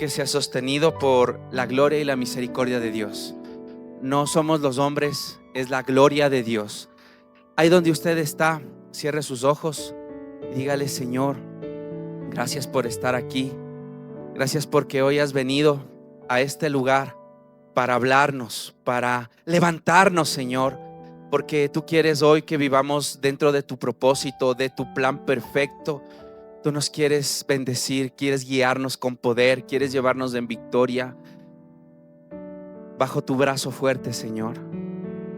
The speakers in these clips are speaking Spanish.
que sea sostenido por la gloria y la misericordia de Dios. No somos los hombres, es la gloria de Dios. Ahí donde usted está, cierre sus ojos y dígale: Señor, gracias por estar aquí. Gracias porque hoy has venido a este lugar para hablarnos, para levantarnos, Señor, porque tú quieres hoy que vivamos dentro de tu propósito, de tu plan perfecto. Tú nos quieres bendecir, quieres guiarnos con poder, quieres llevarnos en victoria bajo tu brazo fuerte, Señor.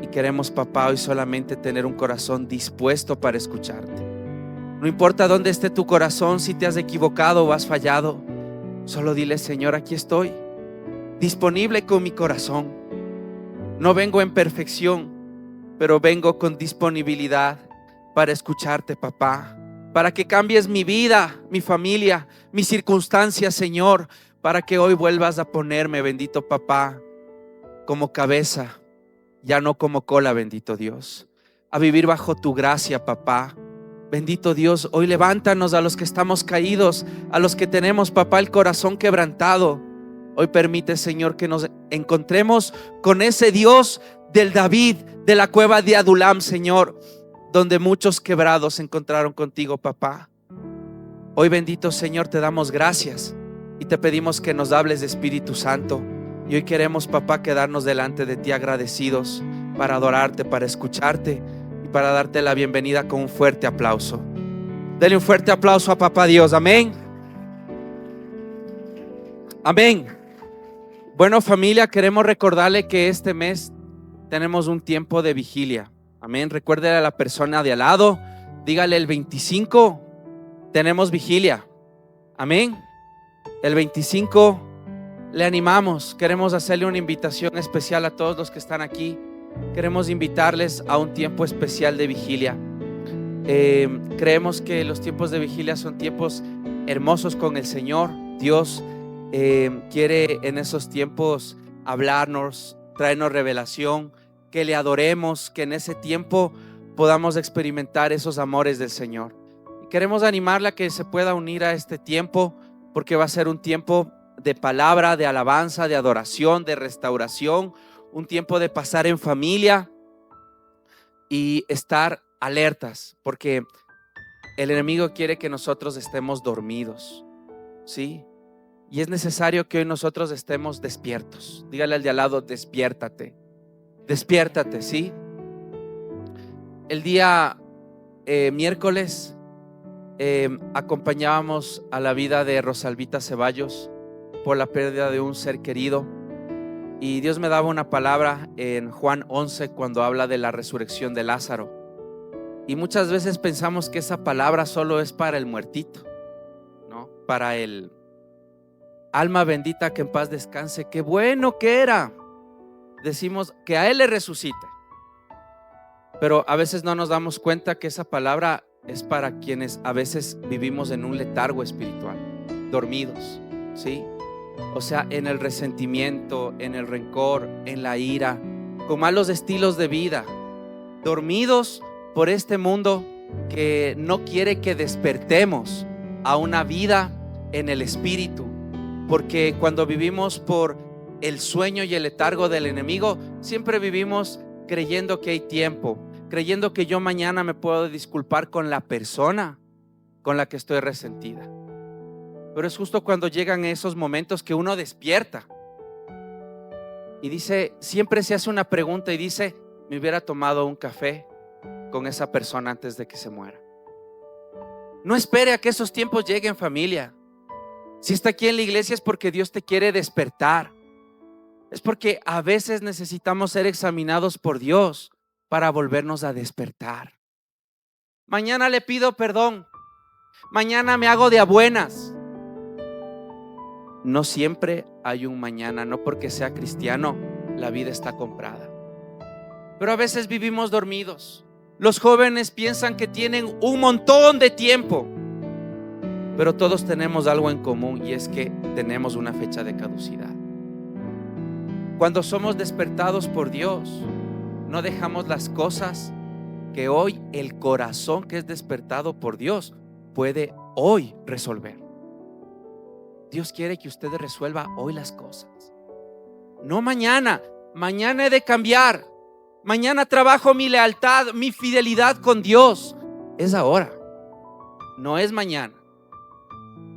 Y queremos, papá, hoy solamente tener un corazón dispuesto para escucharte. No importa dónde esté tu corazón, si te has equivocado o has fallado, solo dile: Señor, aquí estoy, disponible con mi corazón. No vengo en perfección, pero vengo con disponibilidad para escucharte, papá, para que cambies mi vida, mi familia, mis circunstancias, Señor, para que hoy vuelvas a ponerme, bendito papá, como cabeza, ya no como cola, bendito Dios, a vivir bajo tu gracia, papá. Bendito Dios, hoy levántanos a los que estamos caídos, a los que tenemos, papá, el corazón quebrantado. Hoy permite, Señor, que nos encontremos con ese Dios del David, de la cueva de Adulam, Señor, donde muchos quebrados se encontraron contigo, papá. Hoy, bendito Señor, te damos gracias y te pedimos que nos hables de Espíritu Santo. Y hoy queremos, papá, quedarnos delante de ti agradecidos para adorarte, para escucharte y para darte la bienvenida con un fuerte aplauso. Dele un fuerte aplauso a papá Dios. Amén. Amén. Bueno, familia, queremos recordarle que este mes tenemos un tiempo de vigilia. Amén. Recuérdele a la persona de al lado, dígale: el 25 tenemos vigilia. Amén. El 25 le animamos, queremos hacerle una invitación especial a todos los que están aquí. Queremos invitarles a un tiempo especial de vigilia. Creemos que los tiempos de vigilia son tiempos hermosos con el Señor. Dios quiere en esos tiempos hablarnos, traernos revelación, que le adoremos, que en ese tiempo podamos experimentar esos amores del Señor. Y queremos animarla a que se pueda unir a este tiempo, porque va a ser un tiempo de palabra, de alabanza, de adoración, de restauración, un tiempo de pasar en familia y estar alertas, porque el enemigo quiere que nosotros estemos dormidos, ¿sí? Y es necesario que hoy nosotros estemos despiertos. Dígale al de al lado: despiértate, despiértate, ¿sí? El día miércoles acompañábamos a la vida de Rosalvita Ceballos por la pérdida de un ser querido, y Dios me daba una palabra en Juan 11 cuando habla de la resurrección de Lázaro. Y muchas veces pensamos que esa palabra solo es para el muertito, ¿no? Para el alma bendita que en paz descanse, qué bueno que era. Decimos que a él le resucite, pero a veces no nos damos cuenta que esa palabra es para quienes a veces vivimos en un letargo espiritual, dormidos, ¿sí? O sea, en el resentimiento, en el rencor, en la ira, con malos estilos de vida, dormidos por este mundo que no quiere que despertemos a una vida en el espíritu. Porque cuando vivimos por el sueño y el letargo del enemigo, siempre vivimos creyendo que hay tiempo, creyendo que yo mañana me puedo disculpar con la persona con la que estoy resentida. Pero es justo cuando llegan esos momentos que uno despierta y dice, siempre se hace una pregunta y dice: me hubiera tomado un café con esa persona antes de que se muera. No espere a que esos tiempos lleguen, familia. Si está aquí en la iglesia es porque Dios te quiere despertar. Es porque a veces necesitamos ser examinados por Dios para volvernos a despertar. Mañana le pido perdón, mañana me hago de a buenas. No siempre hay un mañana. No porque sea cristiano la vida está comprada. Pero a veces vivimos dormidos. Los jóvenes piensan que tienen un montón de tiempo, pero todos tenemos algo en común, y es que tenemos una fecha de caducidad. Cuando somos despertados por Dios, no dejamos las cosas que hoy el corazón que es despertado por Dios puede hoy resolver. Dios quiere que usted resuelva hoy las cosas. No mañana. Mañana he de cambiar. Mañana trabajo mi lealtad, mi fidelidad con Dios. Es ahora. No es mañana.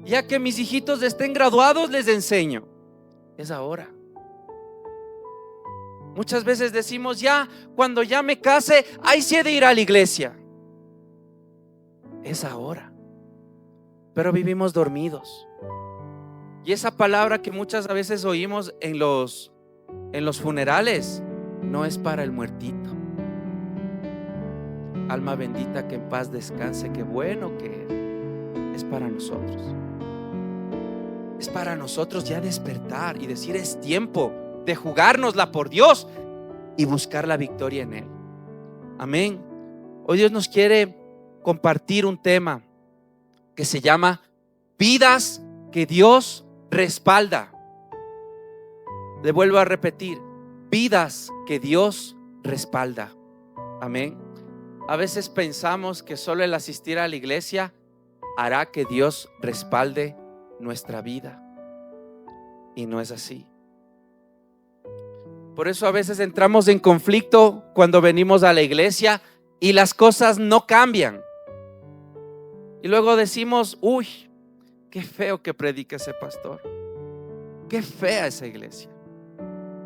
Ya que mis hijitos estén graduados, les enseño. Es ahora. Muchas veces decimos, ya, cuando ya me case, ahí sí he de ir a la iglesia. Es ahora. Pero vivimos dormidos. Y esa palabra que muchas veces oímos en los funerales, no es para el muertito. Alma bendita, que en paz descanse, qué bueno que es para nosotros. Es para nosotros ya despertar y decir, es tiempo de jugárnosla por Dios y buscar la victoria en Él. Amén. Hoy Dios nos quiere compartir un tema que se llama vidas que Dios respalda. Le vuelvo a repetir, vidas que Dios respalda. Amén. A veces pensamos que solo el asistir a la iglesia hará que Dios respalde nuestra vida, y no es así. Por eso a veces entramos en conflicto cuando venimos a la iglesia y las cosas no cambian. Y luego decimos, uy, qué feo que predica ese pastor, qué fea esa iglesia.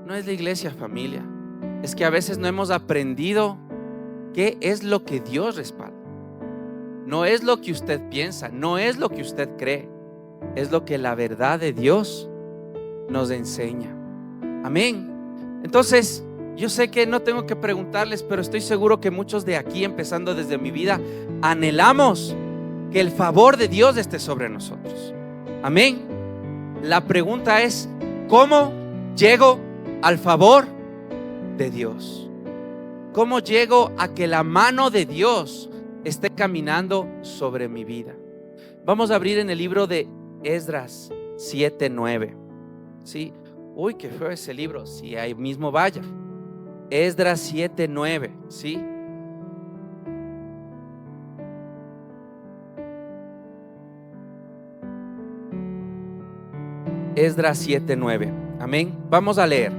No es la iglesia, familia. Es que a veces no hemos aprendido qué es lo que Dios respalda. No es lo que usted piensa, no es lo que usted cree, es lo que la verdad de Dios nos enseña. Amén. Entonces, yo sé que no tengo que preguntarles, pero estoy seguro que muchos de aquí, empezando desde mi vida, anhelamos que el favor de Dios esté sobre nosotros. Amén. La pregunta es, ¿cómo llego al favor de Dios? ¿Cómo llego a que la mano de Dios esté caminando sobre mi vida? Vamos a abrir en el libro de Esdras 7:9. ¿Sí? Uy, qué feo ese libro. Si ahí mismo vaya. Esdras 7:9. ¿Sí? Esdras 7:9. Amén. Vamos a leer.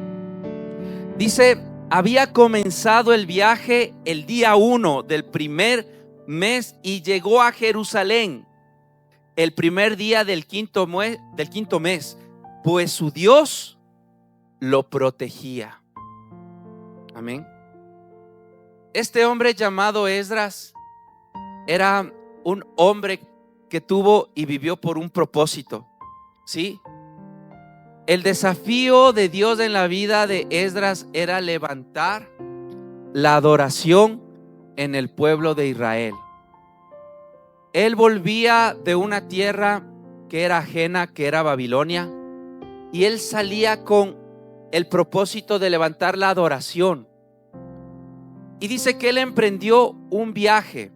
Dice, había comenzado el viaje el día 1 del primer mes y llegó a Jerusalén el primer día del quinto mes, pues su Dios lo protegía. Amén. Este hombre llamado Esdras era un hombre que tuvo y vivió por un propósito. ¿Sí? El desafío de Dios en la vida de Esdras era levantar la adoración en el pueblo de Israel. Él volvía de una tierra que era ajena, que era Babilonia, y él salía con el propósito de levantar la adoración. Y dice que él emprendió un viaje.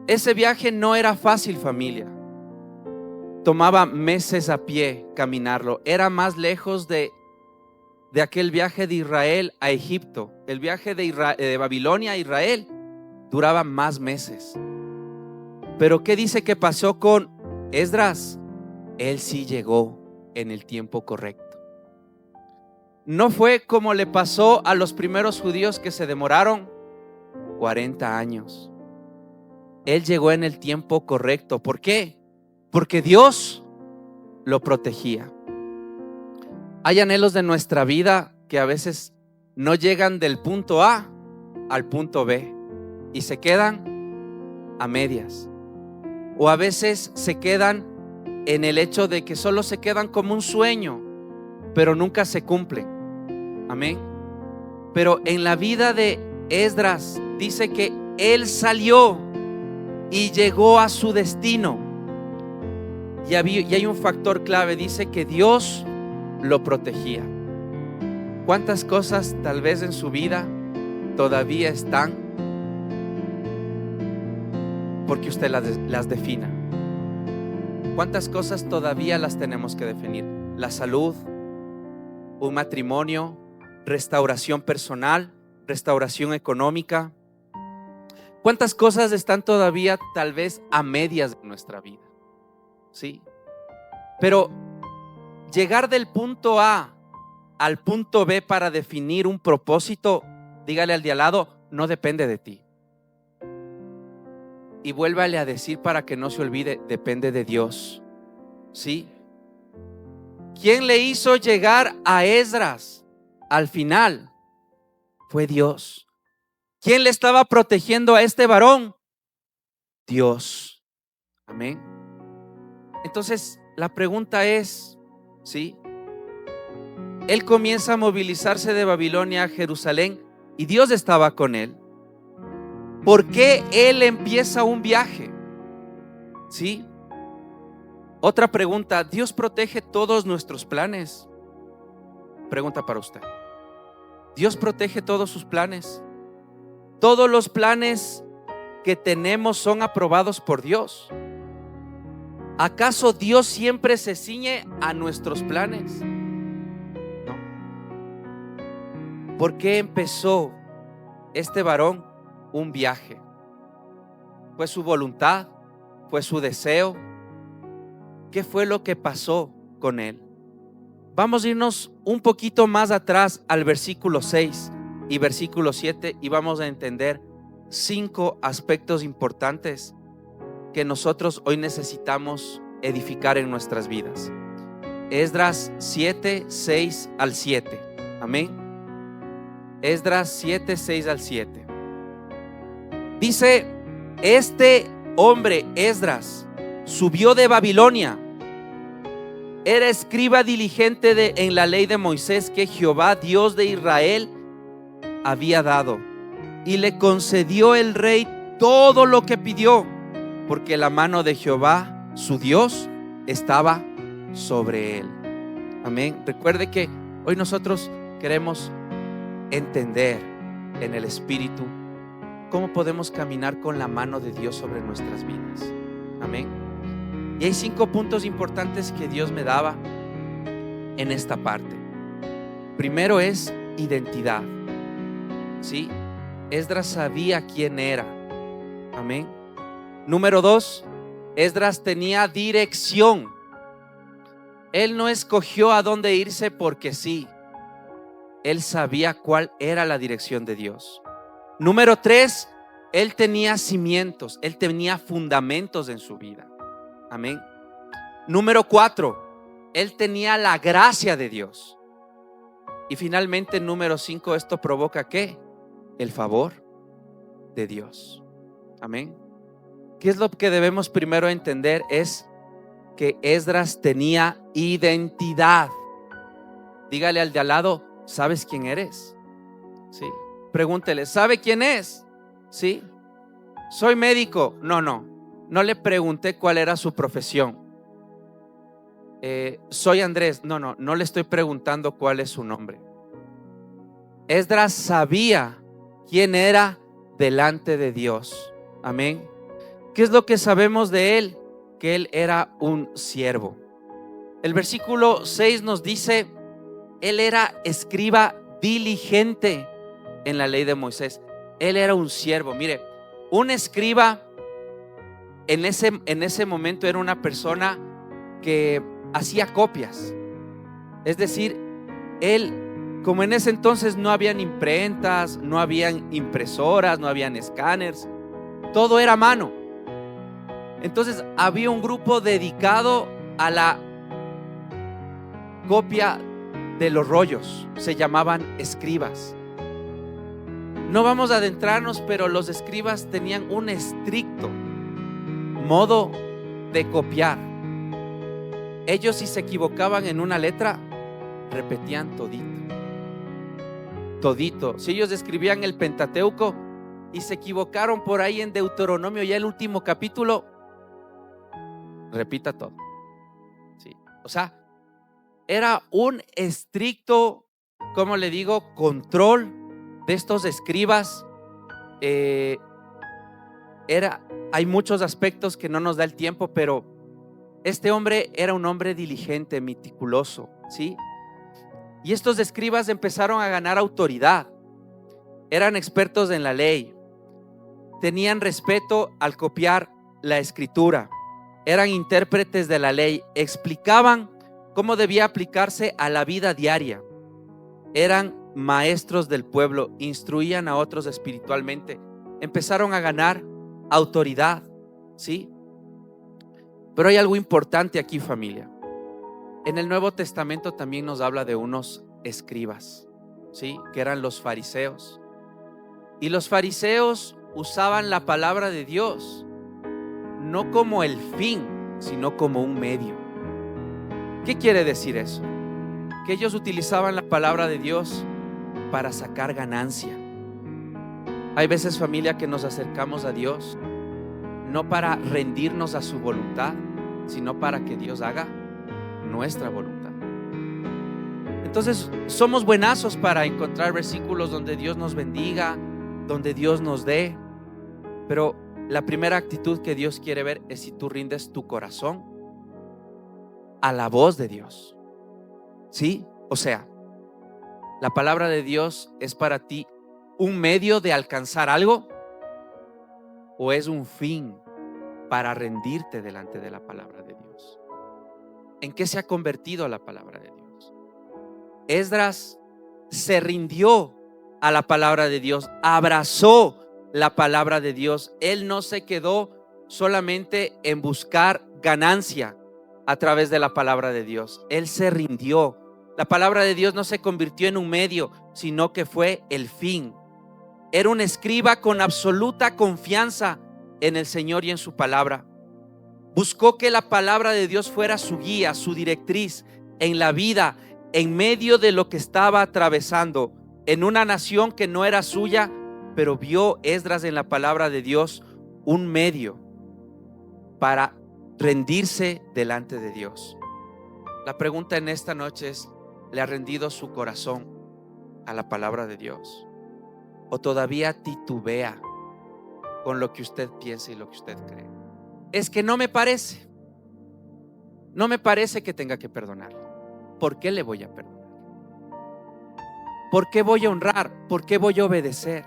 Ese viaje no era fácil, familia. Tomaba meses a pie caminarlo. Era más lejos de aquel viaje de Israel a Egipto. El viaje de Babilonia a Israel duraba más meses. Pero ¿qué dice que pasó con Esdras? Él sí llegó en el tiempo correcto. No fue como le pasó a los primeros judíos que se demoraron 40 años. Él llegó en el tiempo correcto. ¿Por qué? Porque Dios lo protegía. Hay anhelos de nuestra vida que a veces no llegan del punto A al punto B y se quedan a medias. O a veces se quedan en el hecho de que solo se quedan como un sueño, pero nunca se cumplen. Amén. Pero en la vida de Esdras dice que él salió y llegó a su destino. Y hay un factor clave, dice que Dios lo protegía. ¿Cuántas cosas tal vez en su vida todavía están porque usted las defina? ¿Cuántas cosas todavía las tenemos que definir? La salud, un matrimonio, restauración personal, restauración económica. ¿Cuántas cosas están todavía tal vez a medias de nuestra vida? Sí. Pero llegar del punto A al punto B para definir un propósito, dígale al de al lado, no depende de ti. Y vuélvale a decir para que no se olvide, depende de Dios. ¿Sí? ¿Quién le hizo llegar a Esdras al final? Fue Dios. ¿Quién le estaba protegiendo a este varón? Dios. Amén. Entonces la pregunta es, ¿sí? Él comienza a movilizarse de Babilonia a Jerusalén y Dios estaba con él. ¿Por qué él empieza un viaje? ¿Sí? Otra pregunta, ¿Dios protege todos nuestros planes? Pregunta para usted. ¿Dios protege todos sus planes? ¿Todos los planes que tenemos son aprobados por Dios? ¿Acaso Dios siempre se ciñe a nuestros planes? No. ¿Por qué empezó este varón un viaje? ¿Fue su voluntad? ¿Fue su deseo? ¿Qué fue lo que pasó con él? Vamos a irnos un poquito más atrás al versículo 6 y versículo 7 y vamos a entender 5 aspectos importantes que nosotros hoy necesitamos edificar en nuestras vidas. Esdras 7, 6 al 7. Amén. Esdras 7, 6 al 7. Dice, este hombre Esdras subió de Babilonia. Era escriba diligente en la ley de Moisés que Jehová, Dios de Israel, había dado. Y le concedió el rey todo lo que pidió, porque la mano de Jehová, su Dios, estaba sobre él. Amén. Recuerde que hoy nosotros queremos entender en el Espíritu cómo podemos caminar con la mano de Dios sobre nuestras vidas. Amén. Y hay 5 puntos importantes que Dios me daba en esta parte. Primero es identidad. ¿Sí? Esdras sabía quién era. Amén. Número 2, Esdras tenía dirección. Él no escogió a dónde irse porque sí. Él sabía cuál era la dirección de Dios. Número 3, él tenía cimientos, él tenía fundamentos en su vida. Amén. Número 4, él tenía la gracia de Dios. Y finalmente, número 5, esto provoca ¿qué? El favor de Dios. Amén. ¿Qué es lo que debemos primero entender? Es que Esdras tenía identidad. Dígale al de al lado, ¿sabes quién eres? Sí. Pregúntele, ¿sabe quién es? Sí. Soy médico. No le pregunté cuál era su profesión. Soy Andrés. No le estoy preguntando cuál es su nombre. Esdras sabía quién era delante de Dios. Amén. ¿Qué es lo que sabemos de él? Que él era un siervo. El versículo 6 nos dice, él era escriba diligente en la ley de Moisés. Él era un siervo. Mire, un escriba en ese momento era una persona que hacía copias. Es decir, él, como en ese entonces no habían imprentas, no habían impresoras, no habían escáneres, todo era a mano. Entonces había un grupo dedicado a la copia de los rollos, se llamaban escribas. No vamos a adentrarnos, pero los escribas tenían un estricto modo de copiar. Ellos, si se equivocaban en una letra, repetían todito. Si ellos escribían el Pentateuco y se equivocaron por ahí en Deuteronomio, ya el último capítulo, repita todo. Sí. O sea, era un estricto, ¿cómo le digo?, control de estos escribas. Hay muchos aspectos que no nos da el tiempo, pero este hombre era un hombre diligente, meticuloso, ¿sí? Y estos escribas empezaron a ganar autoridad. Eran expertos en la ley. Tenían respeto al copiar la escritura. eran intérpretes de la ley, explicaban cómo debía aplicarse a la vida diaria. Eran maestros del pueblo, instruían a otros espiritualmente, empezaron a ganar autoridad, ¿sí? Pero hay algo importante aquí, familia. En el Nuevo Testamento también nos habla de unos escribas, ¿sí? Que eran los fariseos. Y los fariseos usaban la palabra de Dios no como el fin, sino como un medio. ¿Qué quiere decir eso? Que ellos utilizaban la palabra de Dios para sacar ganancia. Hay veces, familia, que nos acercamos a Dios no para rendirnos a su voluntad, sino para que Dios haga nuestra voluntad. Entonces somos buenazos para encontrar versículos donde Dios nos bendiga, donde Dios nos dé, pero la primera actitud que Dios quiere ver es si tú rindes tu corazón a la voz de Dios. ¿Sí? O sea, la palabra de Dios es para ti un medio de alcanzar algo, o es un fin para rendirte delante de la palabra de Dios. ¿En qué se ha convertido la palabra de Dios? Esdras se rindió a la palabra de Dios, abrazó la palabra de Dios. Él no se quedó solamente en buscar ganancia a través de la palabra de Dios. Él se rindió. La palabra de Dios no se convirtió en un medio, sino que fue el fin. Era un escriba con absoluta confianza en el Señor y en su palabra. Buscó que la palabra de Dios fuera su guía, su directriz en la vida, en medio de lo que estaba atravesando, en una nación que no era suya, pero vio Esdras en la palabra de Dios un medio para rendirse delante de Dios. La pregunta en esta noche es: ¿le ha rendido su corazón a la palabra de Dios? ¿O todavía titubea con lo que usted piensa y lo que usted cree? Es que no me parece que tenga que perdonar. ¿Por qué le voy a perdonar? ¿Por qué voy a honrar? ¿Por qué voy a obedecer?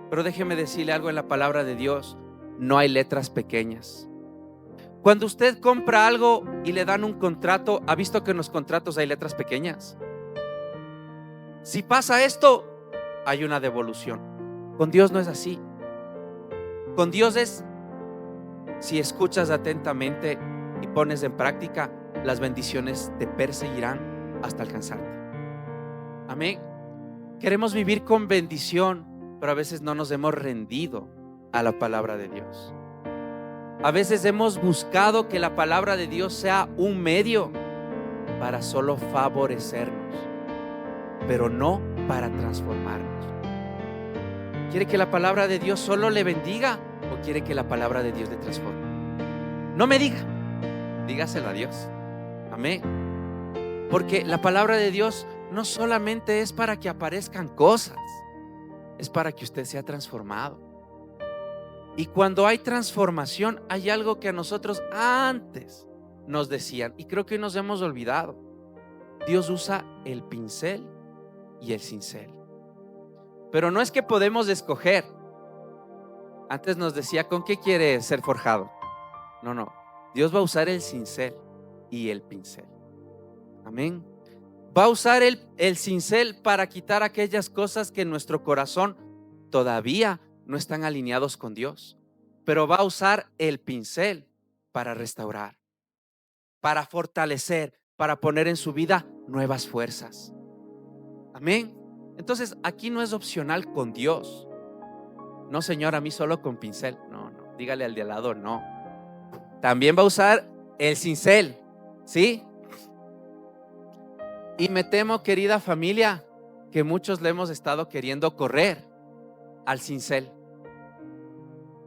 Pero déjeme decirle algo en la palabra de Dios: no hay letras pequeñas. Cuando usted compra algo y le dan un contrato, ¿ha visto que en los contratos hay letras pequeñas? Si pasa esto, hay una devolución. Con Dios no es así. Con Dios es: si escuchas atentamente y pones en práctica, las bendiciones te perseguirán hasta alcanzarte. Amén. Queremos vivir con bendición, pero a veces no nos hemos rendido a la palabra de Dios. A veces hemos buscado que la palabra de Dios sea un medio para solo favorecernos, pero no para transformarnos. ¿Quiere que la palabra de Dios solo le bendiga o quiere que la palabra de Dios le transforme? No me diga, dígaselo a Dios. Amén. Porque la palabra de Dios no solamente es para que aparezcan cosas, es para que usted sea transformado. Y cuando hay transformación, hay algo que a nosotros antes nos decían, y creo que hoy nos hemos olvidado. Dios usa el pincel y el cincel. Pero no es que podemos escoger. Antes nos decía: ¿con qué quiere ser forjado? No. Dios va a usar el cincel y el pincel. Amén. Va a usar el cincel para quitar aquellas cosas que en nuestro corazón todavía no están alineados con Dios. Pero va a usar el pincel para restaurar, para fortalecer, para poner en su vida nuevas fuerzas. Amén. Entonces aquí no es opcional con Dios. No, Señor, a mí solo con pincel. No, dígale al de al lado, no. También va a usar el cincel, ¿sí? Y me temo, querida familia, que muchos le hemos estado queriendo correr al cincel.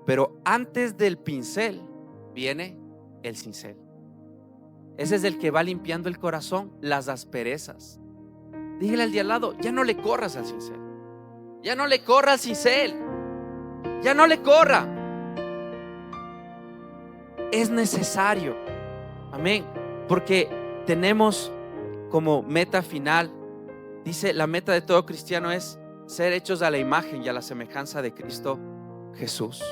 Pero antes del pincel viene el cincel. Ese es el que va limpiando el corazón, las asperezas. Dígale al de al lado: ya no le corras al cincel. Ya no le corra al cincel. Ya no le corra. Es necesario. Amén. Porque tenemos como meta final, dice, la meta de todo cristiano es ser hechos a la imagen y a la semejanza de Cristo Jesús.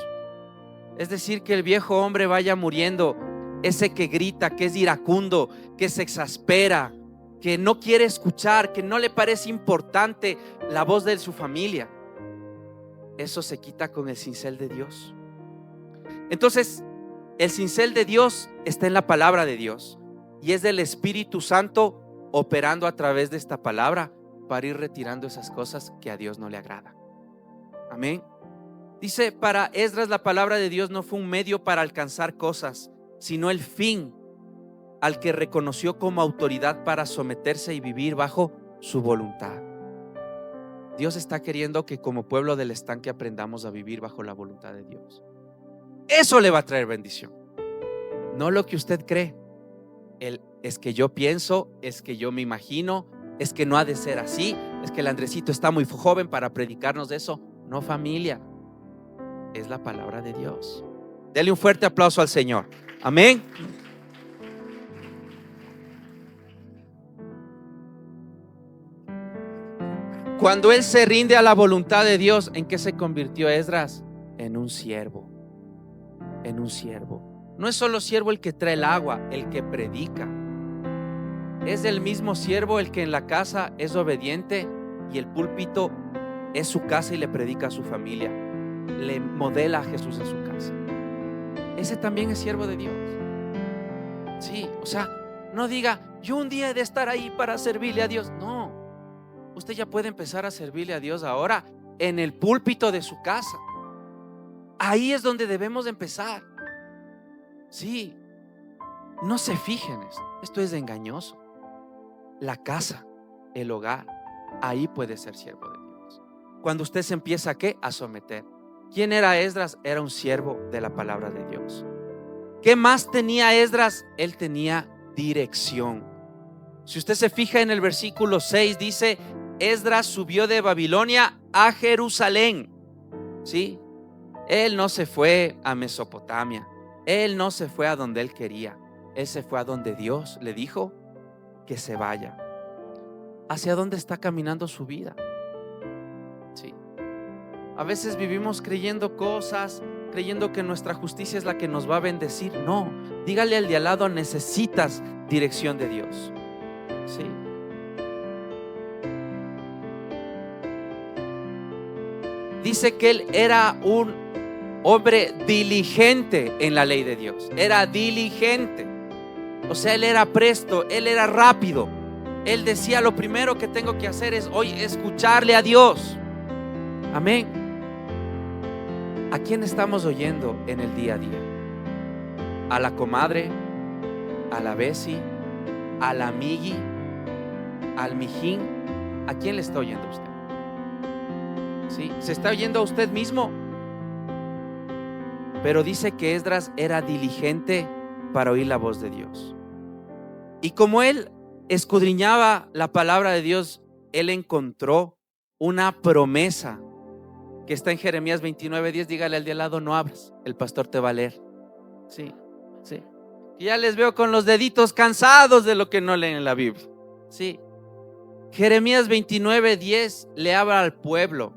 Es decir, que el viejo hombre vaya muriendo ese que grita, que es iracundo, que se exaspera, que no quiere escuchar, que no le parece importante la voz de su familia, eso se quita con el cincel de Dios. Entonces, el cincel de Dios está en la palabra de Dios y es del Espíritu Santo operando a través de esta palabra para ir retirando esas cosas que a Dios no le agrada. Amén. Dice, para Esdras la palabra de Dios no fue un medio para alcanzar cosas, sino el fin al que reconoció como autoridad para someterse y vivir bajo su voluntad. Dios está queriendo que como pueblo del estanque aprendamos a vivir bajo la voluntad de Dios. Eso le va a traer bendición, no lo que usted cree. Es que yo pienso, es que yo me imagino, es que no ha de ser así, es que el Andresito está muy joven para predicarnos de eso. No, familia, es la palabra de Dios. Dele un fuerte aplauso al Señor. Amén. Cuando él se rinde a la voluntad de Dios, ¿en qué se convirtió Esdras? En un siervo. En un siervo. No es solo siervo el que trae el agua, el que predica. Es el mismo siervo el que en la casa es obediente y el púlpito es su casa y le predica a su familia. Le modela a Jesús en su casa. Ese también es siervo de Dios. Sí, o sea, no diga, yo un día he de estar ahí para servirle a Dios. No, usted ya puede empezar a servirle a Dios ahora en el púlpito de su casa. Ahí es donde debemos empezar. Sí, no se fijen, esto es engañoso. La casa, el hogar, ahí puede ser siervo de Dios. Cuando usted se empieza a someter. ¿Quién era Esdras? Era un siervo de la palabra de Dios. ¿Qué más tenía Esdras? Él tenía dirección. Si usted se fija en el versículo 6, dice: Esdras subió de Babilonia a Jerusalén. ¿Sí? Él no se fue a Mesopotamia. Él no se fue a donde él quería. Él se fue a donde Dios le dijo que se vaya. ¿Hacia dónde está caminando su vida? Sí. A veces vivimos creyendo cosas, creyendo que nuestra justicia es la que nos va a bendecir. No, dígale al de al lado: necesitas dirección de Dios. Sí. Dice que él era un hombre diligente en la ley de Dios. Era diligente. O sea, él era presto, él era rápido. Él decía: lo primero que tengo que hacer es hoy escucharle a Dios. Amén. ¿A quién estamos oyendo en el día a día? ¿A la comadre? ¿A la besi? ¿A la amigui? ¿Al mijín? ¿A quién le está oyendo usted? ¿Sí? ¿Se está oyendo a usted mismo? Pero dice que Esdras era diligente para oír la voz de Dios. Y como él escudriñaba la palabra de Dios, él encontró una promesa que está en Jeremías 29:10. Dígale al de al lado: no abras, el pastor te va a leer. Sí, sí. Y ya les veo con los deditos cansados de lo que no leen en la Biblia. Sí. Jeremías 29:10 le habla al pueblo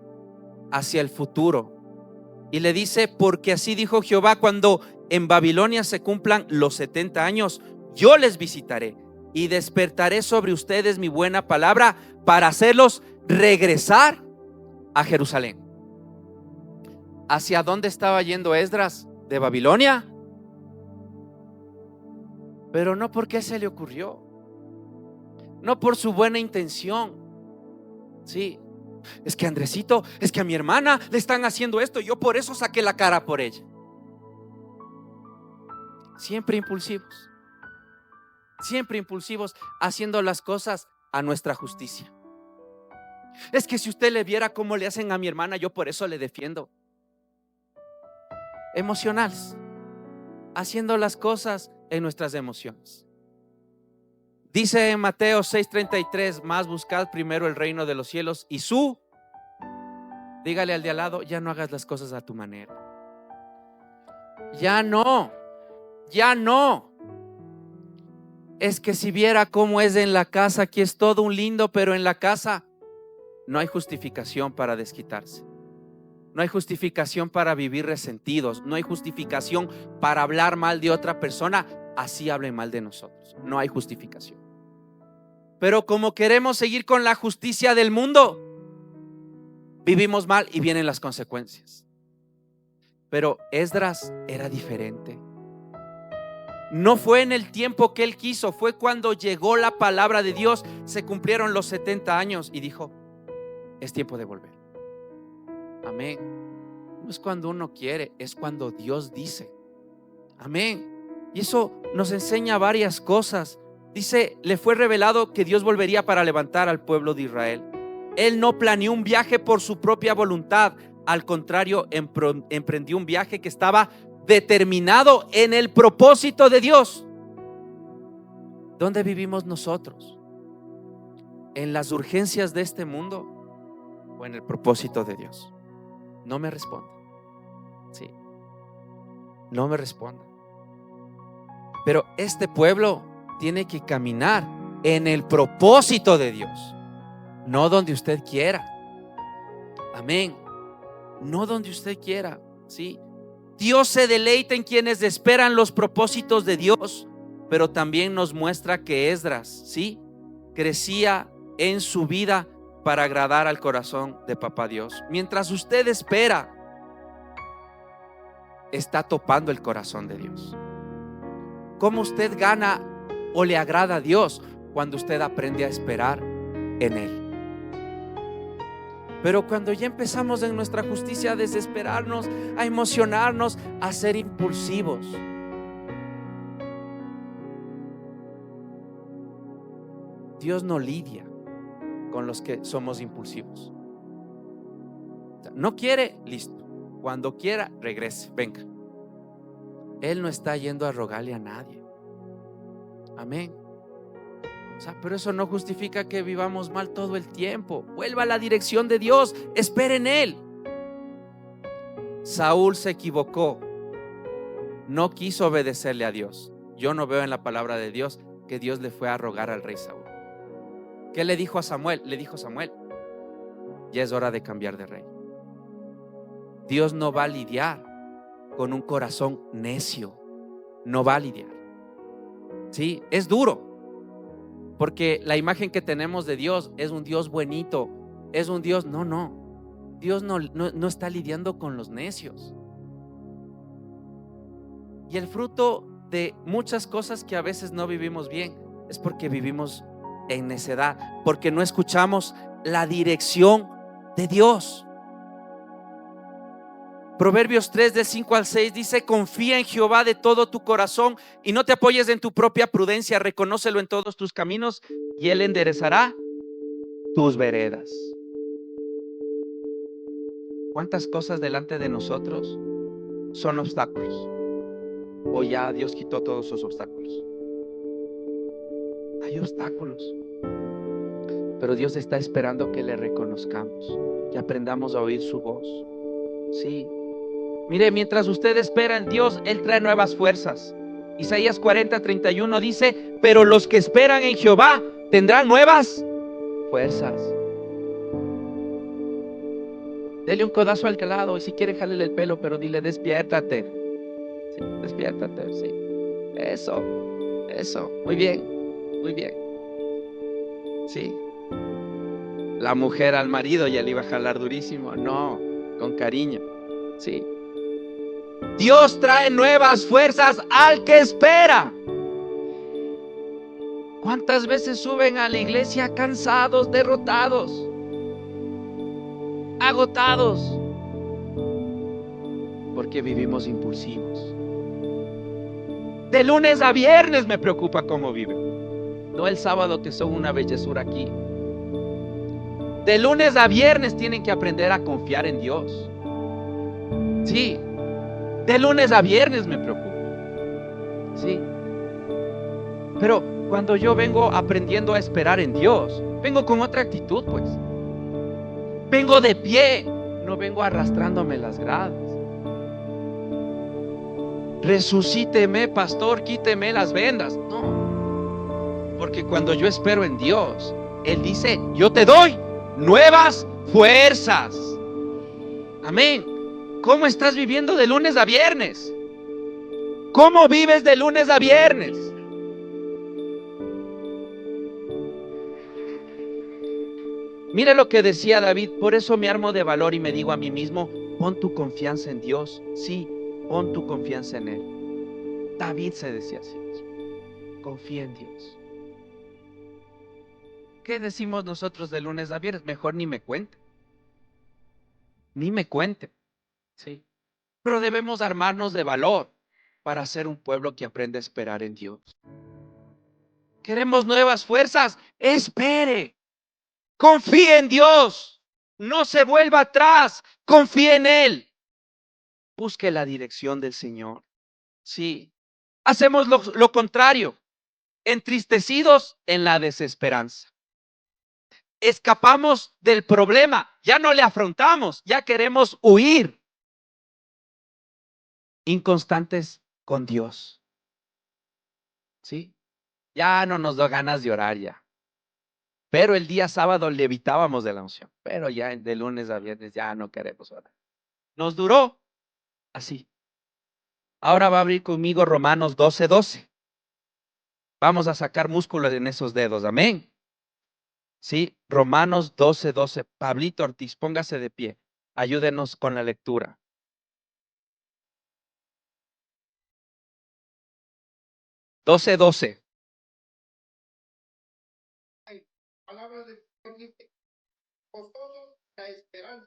hacia el futuro y le dice: porque así dijo Jehová, cuando en Babilonia se cumplan los 70 años, yo les visitaré y despertaré sobre ustedes mi buena palabra para hacerlos regresar a Jerusalén. ¿Hacia dónde estaba yendo Esdras? ¿De Babilonia? Pero no porque se le ocurrió, no por su buena intención. Sí, es que Andresito, es que a mi hermana le están haciendo esto y yo por eso saqué la cara por ella. Siempre impulsivos, haciendo las cosas a nuestra justicia. Es que si usted le viera cómo le hacen a mi hermana, yo por eso le defiendo. Emocionales, haciendo las cosas en nuestras emociones. Dice en Mateo 6:33: más buscad primero el reino de los cielos y su. Dígale al de al lado: ya no hagas las cosas a tu manera. Ya no. Es que si viera cómo es en la casa, aquí es todo un lindo, pero en la casa no hay justificación para desquitarse. No hay justificación para vivir resentidos. No hay justificación para hablar mal de otra persona así hablen mal de nosotros. No hay justificación. Pero como queremos seguir con la justicia del mundo, vivimos mal y vienen las consecuencias. Pero Esdras era diferente. No fue en el tiempo que él quiso, fue cuando llegó la palabra de Dios. Se cumplieron los 70 años y dijo: es tiempo de volver. Amén. No es cuando uno quiere, es cuando Dios dice. Amén. Y eso nos enseña varias cosas. Dice, le fue revelado que Dios volvería para levantar al pueblo de Israel. Él no planeó un viaje por su propia voluntad. Al contrario, emprendió un viaje que estaba determinado en el propósito de Dios. ¿Dónde vivimos nosotros? ¿En las urgencias de este mundo o en el propósito de Dios? No me responda. Sí, no me responda. Pero este pueblo tiene que caminar en el propósito de Dios, no donde usted quiera. Amén. No donde usted quiera. Sí. Dios se deleita en quienes esperan los propósitos de Dios, pero también nos muestra que Esdras, sí, crecía en su vida para agradar al corazón de Papá Dios. Mientras usted espera, está topando el corazón de Dios. ¿Cómo usted gana o le agrada a Dios? Cuando usted aprende a esperar en Él. Pero cuando ya empezamos en nuestra justicia a desesperarnos, a emocionarnos, a ser impulsivos, Dios no lidia con los que somos impulsivos. No quiere, listo. Cuando quiera, regrese, venga. Él no está yendo a rogarle a nadie. Amén. Pero eso no justifica que vivamos mal todo el tiempo. Vuelva a la dirección de Dios, espere en Él. Saúl se equivocó, no quiso obedecerle a Dios. Yo no veo en la palabra de Dios que Dios le fue a rogar al rey Saúl. ¿Qué le dijo a Samuel? Le dijo: Samuel, ya es hora de cambiar de rey. Dios no va a lidiar con un corazón necio. No va a lidiar. Sí, es duro. Porque la imagen que tenemos de Dios es un Dios buenito, es un Dios, no. Dios no está lidiando con los necios. Y el fruto de muchas cosas que a veces no vivimos bien es porque vivimos en necedad, porque no escuchamos la dirección de Dios. Proverbios 3 del 5 al 6 dice: confía en Jehová de todo tu corazón y no te apoyes en tu propia prudencia. Reconócelo en todos tus caminos y Él enderezará tus veredas. ¿Cuántas cosas delante de nosotros son obstáculos? O ya Dios quitó todos esos obstáculos. Hay obstáculos, pero Dios está esperando que le reconozcamos, que aprendamos a oír su voz. Sí. Mire, mientras usted espera en Dios, Él trae nuevas fuerzas. Isaías 40:31 dice: pero los que esperan en Jehová tendrán nuevas fuerzas. Dele un codazo al lado y si quiere jálele el pelo, pero dile: despiértate. Sí, despiértate, sí. Eso, muy bien, muy bien. Sí. La mujer al marido ya le iba a jalar durísimo. No, con cariño. Sí. Dios trae nuevas fuerzas al que espera. ¿Cuántas veces suben a la iglesia cansados, derrotados, agotados? Porque vivimos impulsivos. De lunes a viernes me preocupa cómo viven, no el sábado que son una bellezura aquí. De lunes a viernes tienen que aprender a confiar en Dios. Sí. De lunes a viernes me preocupa. Sí. Pero cuando yo vengo aprendiendo a esperar en Dios, vengo con otra actitud, pues. Vengo de pie, no vengo arrastrándome las gradas. Resucíteme, pastor, quíteme las vendas. No. Porque cuando yo espero en Dios, Él dice: yo te doy nuevas fuerzas. Amén. ¿Cómo estás viviendo de lunes a viernes? ¿Cómo vives de lunes a viernes? Mire lo que decía David: por eso me armo de valor y me digo a mí mismo, pon tu confianza en Dios. Sí, pon tu confianza en Él. David se decía así mismo: confía en Dios. ¿Qué decimos nosotros de lunes a viernes? Mejor ni me cuente. Ni me cuente. Sí. Pero debemos armarnos de valor para ser un pueblo que aprende a esperar en Dios. ¿Queremos nuevas fuerzas? Espere. Confíe en Dios. No se vuelva atrás. Confíe en Él. Busque la dirección del Señor. Sí. Hacemos lo contrario. Entristecidos en la desesperanza. Escapamos del problema. Ya no le afrontamos. Ya queremos huir. Inconstantes con Dios. ¿Sí? Ya no nos da ganas de orar ya. Pero el día sábado le evitábamos de la unción. Pero ya de lunes a viernes ya no queremos orar. Nos duró así. Ahora va a abrir conmigo Romanos 12:12. Vamos a sacar músculos en esos dedos. Amén. Sí, Romanos 12:12. Pablito Ortiz, póngase de pie. Ayúdenos con la lectura. 12:12. Palabra de Dios, gozosos la esperanza,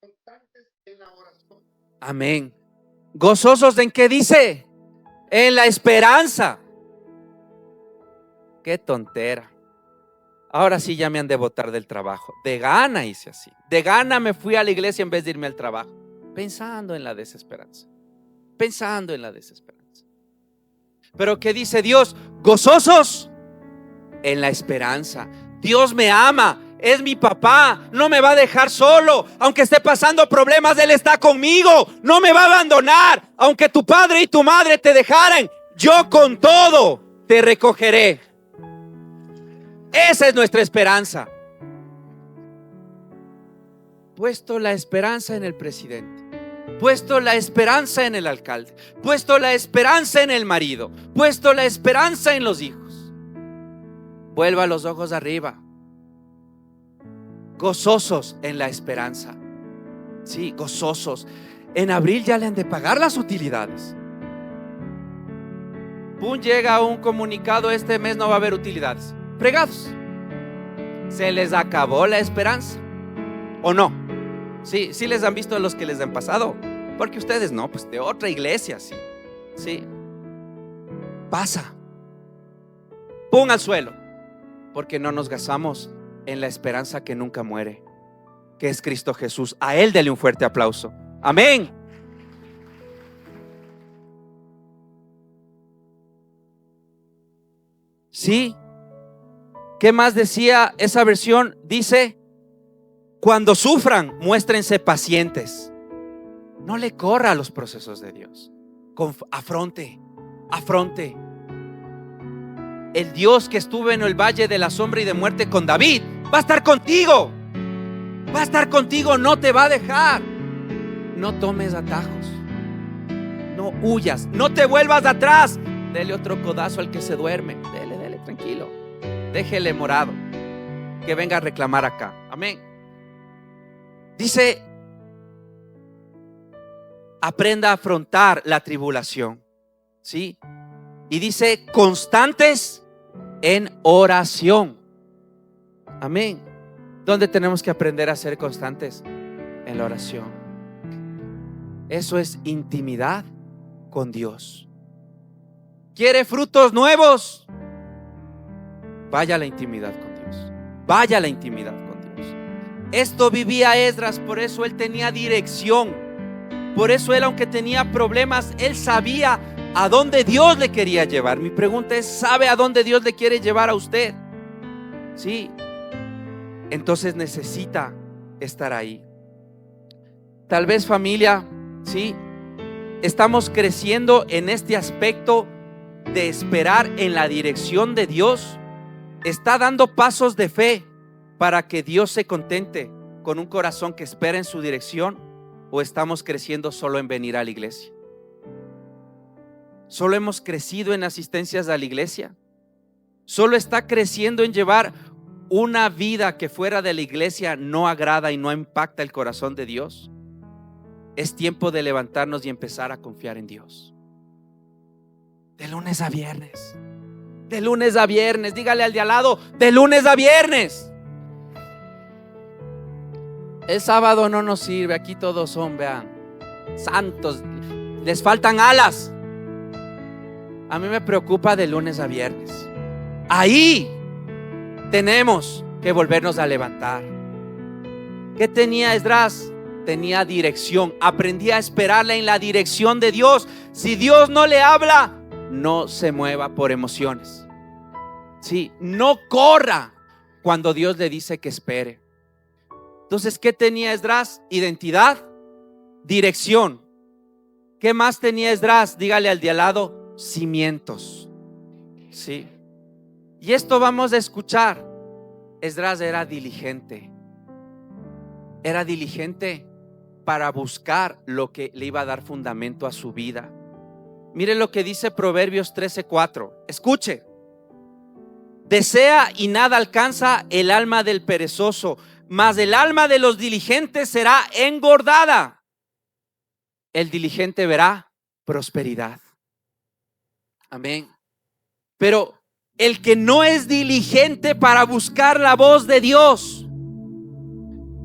constantes en la oración. Amén. ¿Gozosos en qué dice? En la esperanza. Qué tontera. Ahora sí ya me han de botar del trabajo. De gana hice así. De gana me fui a la iglesia en vez de irme al trabajo. Pensando en la desesperanza. Pensando en la desesperanza. Pero ¿qué dice Dios? Gozosos en la esperanza. Dios me ama. Es mi papá. No me va a dejar solo. Aunque esté pasando problemas, Él está conmigo. No me va a abandonar. Aunque tu padre y tu madre te dejaran, yo con todo te recogeré. Esa es nuestra esperanza. Puesto la esperanza en el presidente, puesto la esperanza en el alcalde, puesto la esperanza en el marido, puesto la esperanza en los hijos. Vuelva los ojos arriba. Gozosos en la esperanza. Sí, gozosos. En abril ya le han de pagar las utilidades. Pum, llega un comunicado: este mes no va a haber utilidades. Fregados. Se les acabó la esperanza. ¿O no? Sí, sí les han visto a los que les han pasado. Porque ustedes no, pues de otra iglesia, sí. Sí. Pasa. Pum al suelo. Porque no nos gastamos en la esperanza que nunca muere, que es Cristo Jesús. A Él dele un fuerte aplauso. Amén. Sí. ¿Qué más decía esa versión? Dice: cuando sufran, muéstrense pacientes. No le corra a los procesos de Dios. Afronte. El Dios que estuvo en el valle de la sombra y de muerte con David va a estar contigo. Va a estar contigo, no te va a dejar. No tomes atajos. No huyas, no te vuelvas atrás. Dele otro codazo al que se duerme. Dele, tranquilo. Déjele morado, que venga a reclamar acá. Amén. Dice: aprenda a afrontar la tribulación. ¿Sí? Y dice: constantes en oración. Amén. ¿Dónde tenemos que aprender a ser constantes? En la oración. Eso es intimidad con Dios. ¿Quiere frutos nuevos? Vaya a la intimidad con Dios. Vaya a la intimidad con Dios. Esto vivía Esdras, por eso él tenía dirección. Por eso él, aunque tenía problemas, él sabía a dónde Dios le quería llevar. Mi pregunta es: ¿sabe a dónde Dios le quiere llevar a usted? Sí. Entonces necesita estar ahí. Tal vez, familia, sí, estamos creciendo en este aspecto de esperar en la dirección de Dios. Está dando pasos de fe para que Dios se contente con un corazón que espera en su dirección, o estamos creciendo solo en venir a la iglesia. Solo hemos crecido en asistencias a la iglesia. Solo está creciendo en llevar una vida que fuera de la iglesia no agrada y no impacta el corazón de Dios. Es tiempo de levantarnos y empezar a confiar en Dios. De lunes a viernes. De lunes a viernes. Dígale al de al lado, de lunes a viernes. El sábado no nos sirve. Aquí todos son, vean, santos. Les faltan alas. A mí me preocupa de lunes a viernes. Ahí tenemos que volvernos a levantar. ¿Qué tenía Esdras? Tenía dirección. Aprendí a esperarle en la dirección de Dios. Si Dios no le habla, no se mueva por emociones. Sí, no corra cuando Dios le dice que espere. Entonces, ¿qué tenía Esdras? Identidad, dirección. ¿Qué más tenía Esdras? Dígale al de al lado, cimientos. Sí. Y esto vamos a escuchar. Esdras era diligente. Era diligente para buscar lo que le iba a dar fundamento a su vida. Mire lo que dice Proverbios 13:4. Escuche. Desea y nada alcanza el alma del perezoso, mas el alma de los diligentes será engordada. El diligente verá prosperidad. Amén. Pero el que no es diligente para buscar la voz de Dios,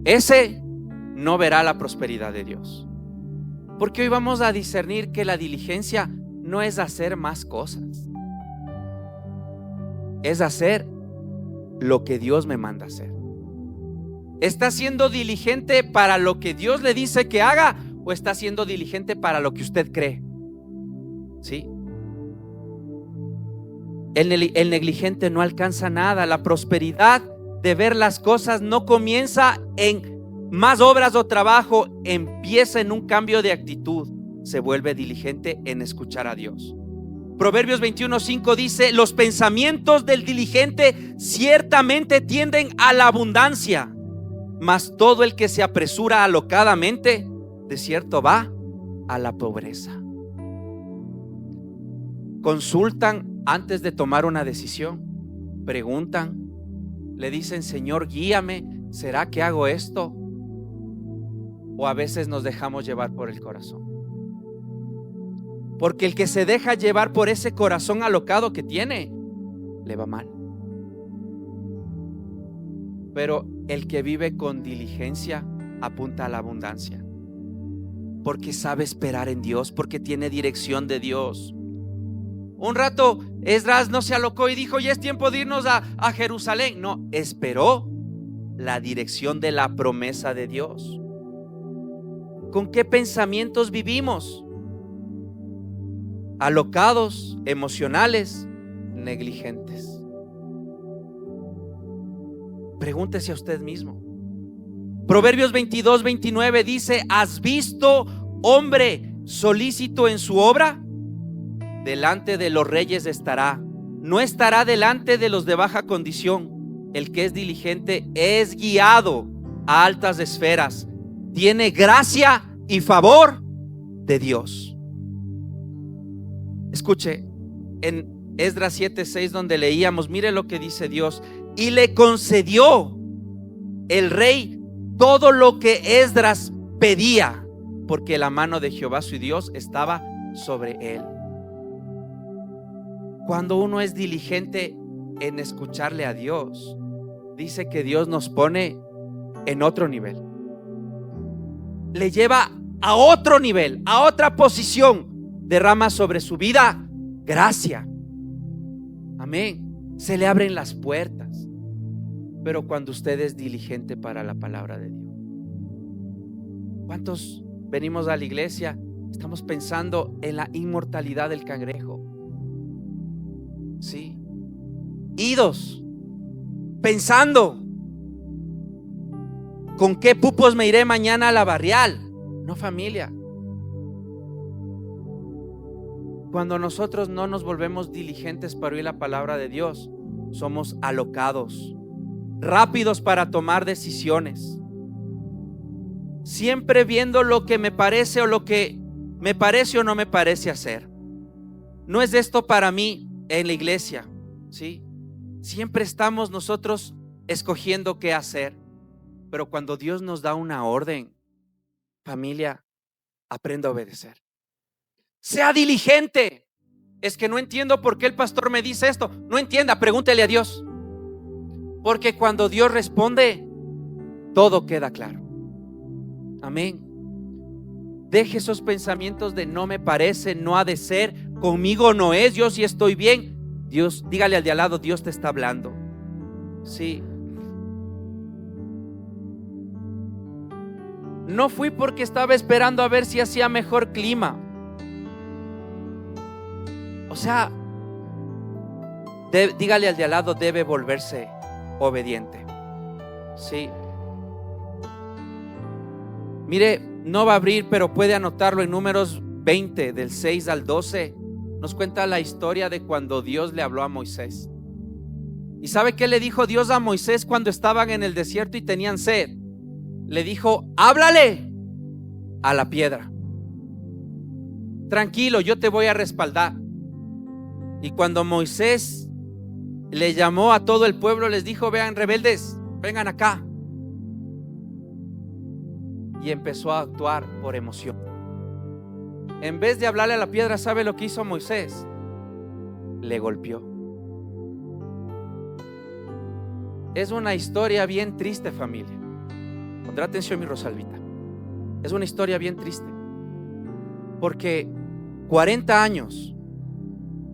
ese no verá la prosperidad de Dios. Porque hoy vamos a discernir que la diligencia no es hacer más cosas, es hacer lo que Dios me manda hacer. ¿Está siendo diligente para lo que Dios le dice que haga o está siendo diligente para lo que usted cree? ¿Sí? El negligente no alcanza nada. La prosperidad de ver las cosas no comienza en más obras o trabajo, empieza en un cambio de actitud. Se vuelve diligente en escuchar a Dios. Proverbios 21:5 dice: los pensamientos del diligente ciertamente tienden a la abundancia, mas todo el que se apresura alocadamente, de cierto va a la pobreza. Consultan antes de tomar una decisión, preguntan, le dicen: Señor, guíame, ¿será que hago esto? O a veces nos dejamos llevar por el corazón. Porque el que se deja llevar por ese corazón alocado que tiene, le va mal. Pero el que vive con diligencia apunta a la abundancia, porque sabe esperar en Dios, porque tiene dirección de Dios. Un rato Esdras no se alocó y dijo: ya es tiempo de irnos a Jerusalén. No, esperó la dirección de la promesa de Dios. ¿Con qué pensamientos vivimos? Alocados, emocionales, negligentes. Pregúntese a usted mismo. Proverbios 22:29 dice: ¿has visto hombre solícito en su obra? Delante de los reyes estará, no estará delante de los de baja condición. El que es diligente es guiado a altas esferas, tiene gracia y favor de Dios. Escuche, en Esdras 7:6 donde leíamos, mire lo que dice Dios: y le concedió el rey todo lo que Esdras pedía, porque la mano de Jehová su Dios estaba sobre él. Cuando uno es diligente en escucharle a Dios, dice que Dios nos pone en otro nivel, le lleva a otro nivel, a otra posición, derrama sobre su vida gracia. Amén. Se le abren las puertas. Pero cuando usted es diligente para la palabra de Dios, ¿cuántos venimos a la iglesia? Estamos pensando en la inmortalidad del cangrejo. Sí, idos, pensando con qué pupos me iré mañana a la barrial. No, familia. Cuando nosotros no nos volvemos diligentes para oír la palabra de Dios, somos alocados, rápidos para tomar decisiones, siempre viendo lo que me parece o lo que me parece o no me parece hacer. no es esto para mí en la iglesia, ¿sí? Siempre estamos nosotros escogiendo qué hacer, pero cuando Dios nos da una orden, familia, aprenda a obedecer. Sea diligente. Es que no entiendo por qué el pastor me dice esto. No entienda, pregúntele a Dios. Porque cuando Dios responde, todo queda claro. Amén. Deje esos pensamientos de no me parece, no ha de ser, conmigo no es, yo sí estoy bien. Dios, dígale al de al lado, Dios te está hablando. Sí. No fui porque estaba esperando a ver si hacía mejor clima. O sea, dígale al de al lado, debe volverse obediente. Sí. Mire, no va a abrir, pero puede anotarlo en Números 20, del 6 al 12. Nos cuenta la historia de cuando Dios le habló a Moisés. ¿Y sabe qué le dijo Dios a Moisés cuando estaban en el desierto y tenían sed? Le dijo, háblale a la piedra. Tranquilo, yo te voy a respaldar. Y cuando Moisés le llamó a todo el pueblo, les dijo, vean rebeldes, vengan acá. Y empezó a actuar por emoción. En vez de hablarle a la piedra, ¿sabe lo que hizo Moisés? Le golpeó. Es una historia bien triste, familia. Pondrá atención, mi Rosalvita. Es una historia bien triste, porque 40 años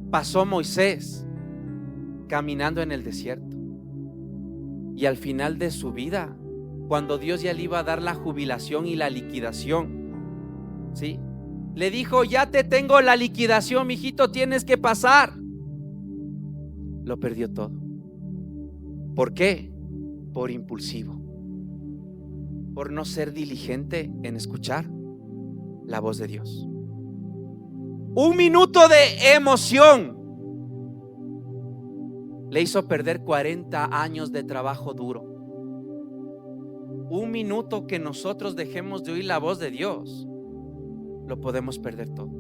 pasó Moisés caminando en el desierto, y al final de su vida, cuando Dios ya le iba a dar la jubilación y la liquidación, ¿sí? Le dijo, ya te tengo la liquidación, mijito, tienes que pasar. Lo perdió todo. ¿Por qué? Por impulsivo, por no ser diligente en escuchar la voz de Dios. Un minuto de emoción le hizo perder 40 años de trabajo duro. Un minuto que nosotros dejemos de oír la voz de Dios, lo podemos perder todo.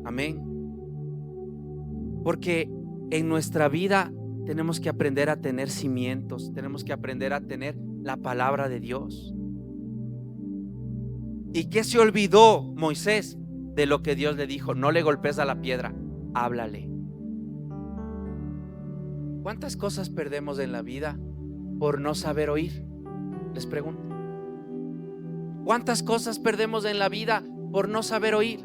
Amén. Porque en nuestra vida tenemos que aprender a tener cimientos, tenemos que aprender a tener la palabra de Dios. ¿Y qué se olvidó Moisés? De lo que Dios le dijo, no le golpes a la piedra, háblale. ¿Cuántas cosas perdemos en la vida por no saber oír? Les pregunto. ¿Cuántas cosas perdemos en la vida por no saber oír?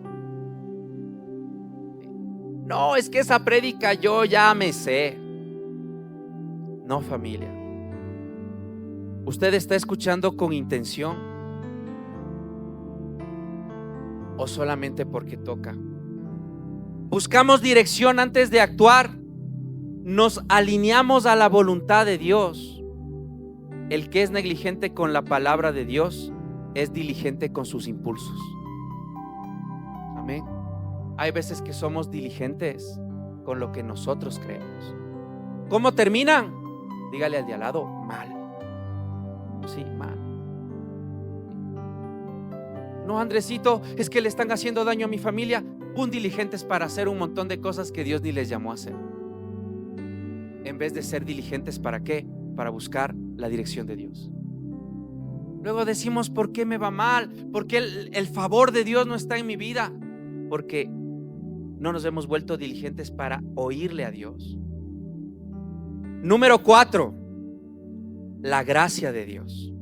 No, es que esa prédica yo ya me sé. No, familia. ¿Usted está escuchando con intención o solamente porque toca? Buscamos dirección antes de actuar. Nos alineamos a la voluntad de Dios. El que es negligente con la palabra de Dios es diligente con sus impulsos. Amén. Hay veces que somos diligentes con lo que nosotros creemos. ¿Cómo terminan? Dígale al de al lado, mal. Sí, mal. No, Andresito, es que le están haciendo daño a mi familia. Pon diligentes para hacer un montón de cosas que Dios ni les llamó a hacer. En vez de ser diligentes, ¿para qué? Para buscar la dirección de Dios. Luego decimos, ¿por qué me va mal? ¿Por qué el favor de Dios no está en mi vida? Porque no nos hemos vuelto diligentes para oírle a Dios. Número 4, la gracia de Dios.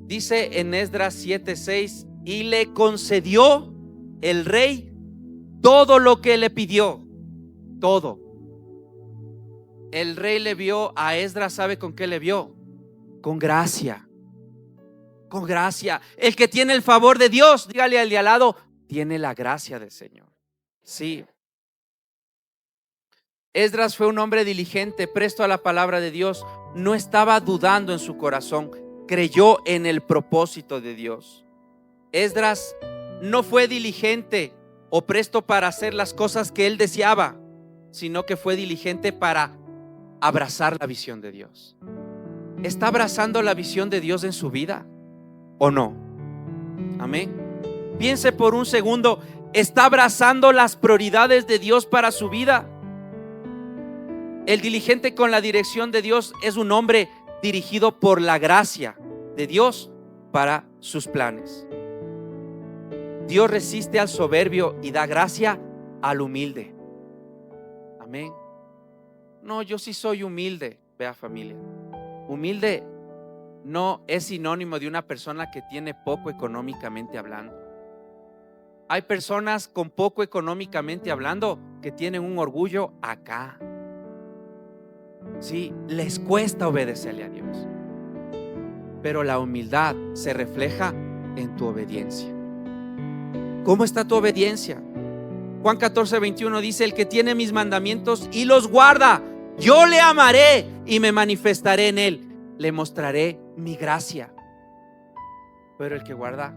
Dice en Esdras 7:6, y le concedió el rey todo lo que le pidió. Todo. El rey le vio a Esdras, ¿sabe con qué le vio? Con gracia. Con gracia. El que tiene el favor de Dios, dígale al de al lado, tiene la gracia del Señor. Sí. Esdras fue un hombre diligente, presto a la palabra de Dios. No estaba dudando en su corazón, creyó en el propósito de Dios. Esdras no fue diligente o presto para hacer las cosas que él deseaba, sino que fue diligente para abrazar la visión de Dios. ¿Está abrazando la visión de Dios en su vida o no? Amén. Piense por un segundo, ¿Está abrazando las prioridades de Dios para su vida? El diligente con la dirección de Dios es un hombre dirigido por la gracia de Dios para sus planes. Dios resiste al soberbio y da gracia al humilde. Amén. No, yo sí soy humilde. Vea, familia, humilde no es sinónimo de una persona que tiene poco económicamente hablando. Hay personas con poco económicamente hablando que tienen un orgullo acá. Sí, les cuesta obedecerle a Dios, pero la humildad se refleja en tu obediencia. ¿Cómo está tu obediencia? Juan 14:21 dice: el que tiene mis mandamientos y los guarda, yo le amaré y me manifestaré en él, le mostraré mi gracia. Pero el que guarda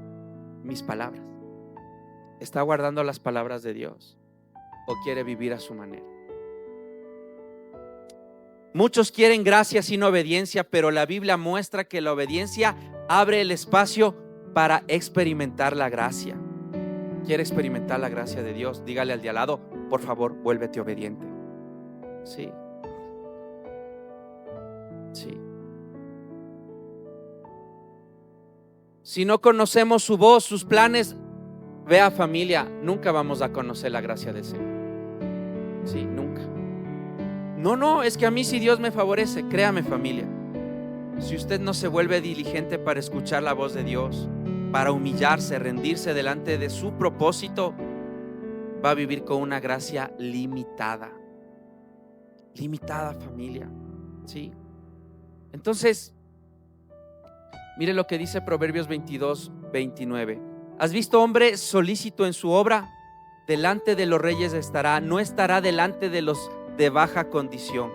mis palabras, ¿está guardando las palabras de Dios o quiere vivir a su manera? Muchos quieren gracia sin obediencia, pero la Biblia muestra que la obediencia abre el espacio para experimentar la gracia. ¿Quiere experimentar la gracia de Dios? Dígale al de al lado: por favor, vuélvete obediente. Sí. Sí. Si no conocemos su voz, sus planes, vea, familia, nunca vamos a conocer la gracia del Señor. Sí, nunca. No, es que a mí si Dios me favorece, créame, familia, si usted no se vuelve diligente para escuchar la voz de Dios, para humillarse, rendirse delante de su propósito, va a vivir con una gracia limitada. Limitada, familia. Sí. Entonces, mire lo que dice Proverbios 22:29. ¿Has visto hombre solícito en su obra? Delante de los reyes estará, no estará delante de los de baja condición.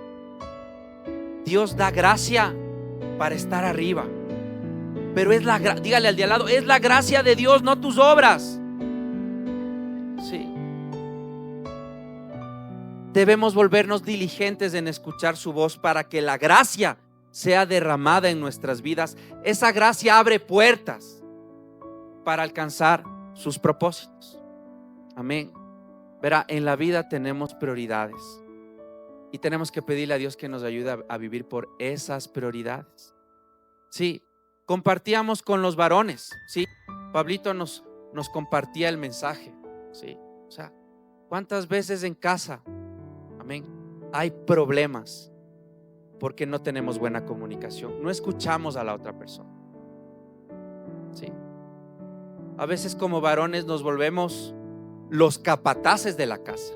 Dios da gracia para estar arriba, pero es dígale al de al lado: es la gracia de Dios, no tus obras. Sí. Debemos volvernos diligentes en escuchar su voz para que la gracia sea derramada en nuestras vidas. Esa gracia abre puertas para alcanzar sus propósitos. Amén. Verá, en la vida tenemos prioridades y tenemos que pedirle a Dios que nos ayude a vivir por esas prioridades. Sí, compartíamos con los varones. Sí, Pablito nos compartía el mensaje. Sí, o sea, ¿cuántas veces en casa, amén, hay problemas porque no tenemos buena comunicación? No escuchamos a la otra persona. Sí. A veces como varones nos volvemos los capataces de la casa.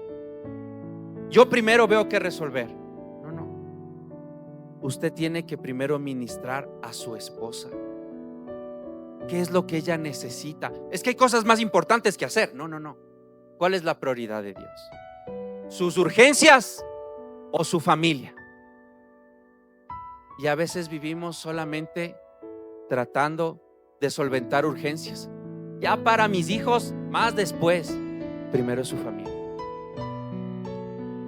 Yo primero veo que resolver. No. Usted tiene que primero ministrar a su esposa. ¿Qué es lo que ella necesita? Es que hay cosas más importantes que hacer. No. ¿Cuál es la prioridad de Dios? ¿Sus urgencias o su familia? Y a veces vivimos solamente tratando de solventar urgencias. Ya para mis hijos, más después. Primero es su familia.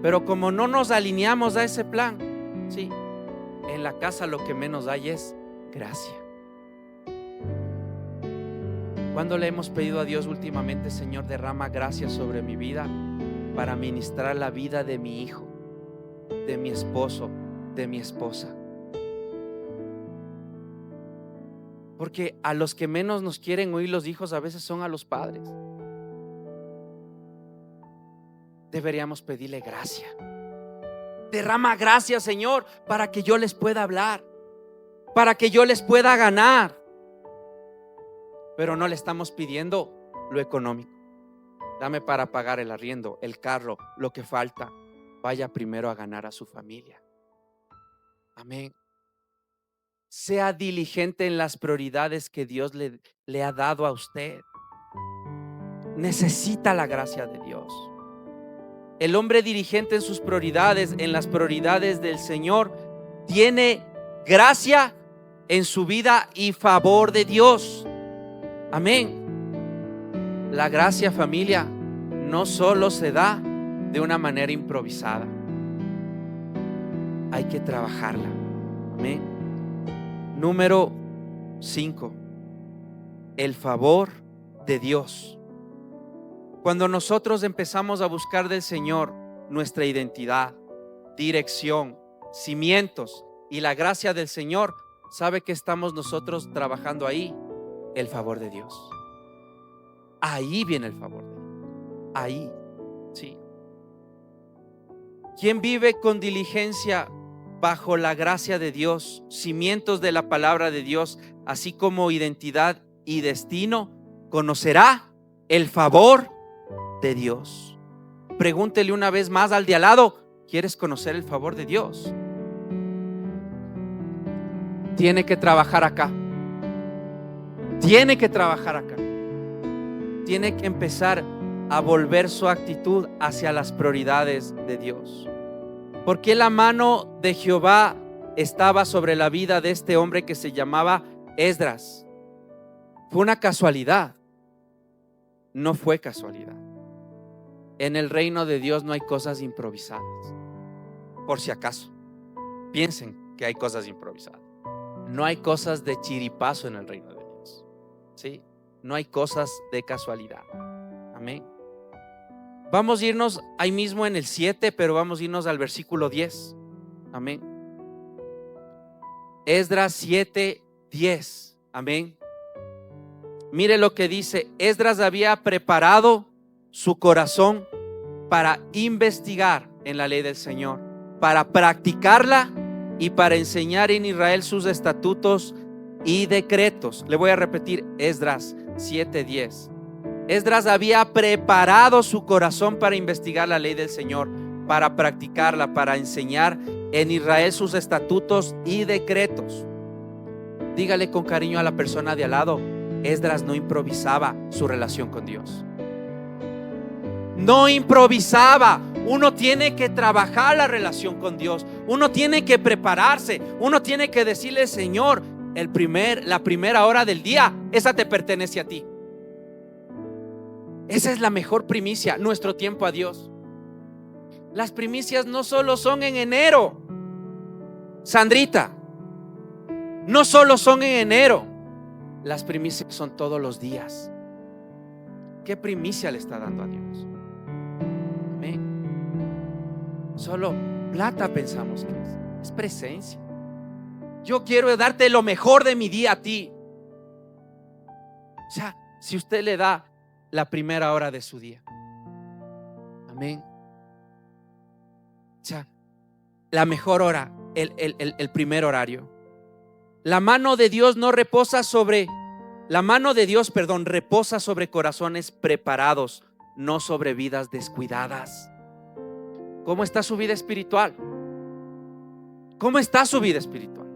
Pero como no nos alineamos a ese plan, sí, en la casa lo que menos hay es gracia. ¿Cuándo le hemos pedido a Dios últimamente: Señor, derrama gracia sobre mi vida para ministrar la vida de mi hijo, de mi esposo, de mi esposa? Porque a los que menos nos quieren oír los hijos a veces son a los padres. Deberíamos pedirle gracia. Derrama gracia, Señor, para que yo les pueda hablar, para que yo les pueda ganar. Pero no le estamos pidiendo lo económico. Dame para pagar el arriendo, el carro, lo que falta. Vaya primero a ganar a su familia. Amén. Sea diligente en las prioridades que Dios le ha dado a usted. Necesita la gracia de Dios. El hombre diligente en sus prioridades, en las prioridades del Señor, tiene gracia en su vida y favor de Dios. Amén. La gracia, familia, no solo se da de una manera improvisada. Hay que trabajarla. Amén. Número 5. El favor de Dios. Cuando nosotros empezamos a buscar del Señor nuestra identidad, dirección, cimientos y la gracia del Señor, ¿sabe que estamos nosotros trabajando ahí? El favor de Dios. Ahí viene el favor de Dios. Ahí, sí. ¿Quién vive con diligencia bajo la gracia de Dios, cimientos de la palabra de Dios, así como identidad y destino, conocerá el favor de Dios? Pregúntele una vez más al de al lado: ¿quieres conocer el favor de Dios? Tiene que trabajar acá. Tiene que trabajar acá. Tiene que empezar a volver su actitud hacia las prioridades de Dios. Porque la mano de Jehová estaba sobre la vida de este hombre que se llamaba Esdras. Fue una casualidad. No fue casualidad. En el reino de Dios no hay cosas improvisadas. Por si acaso piensen que hay cosas improvisadas. No hay cosas de chiripazo en el reino de Dios. ¿Sí? No hay cosas de casualidad. Amén. Vamos a irnos ahí mismo en el 7, pero vamos a irnos al versículo 10. Amén. Esdras 7, 10. Amén. Mire lo que dice. Esdras había preparado su corazón para investigar en la ley del Señor, para practicarla y para enseñar en Israel sus estatutos y decretos. Le voy a repetir, Esdras 7:10. Esdras había preparado su corazón para investigar la ley del Señor, para practicarla, para enseñar en Israel sus estatutos y decretos. Dígale con cariño a la persona de al lado: Esdras no improvisaba su relación con Dios. No improvisaba. Uno tiene que trabajar la relación con Dios. Uno tiene que prepararse. Uno tiene que decirle: Señor, la primera hora del día, esa te pertenece a ti. Esa es la mejor primicia, nuestro tiempo a Dios. Las primicias no solo son en enero, Sandrita, no solo son en enero. Las primicias son todos los días. ¿Qué primicia le está dando a Dios? Amén. Solo plata pensamos que es presencia. Yo quiero darte lo mejor de mi día a ti. O sea, si usted le da la primera hora de su día, amén, o sea, la mejor hora, el primer horario. La mano de Dios reposa sobre corazones preparados, no sobre vidas descuidadas. ¿Cómo está su vida espiritual? ¿Cómo está su vida espiritual?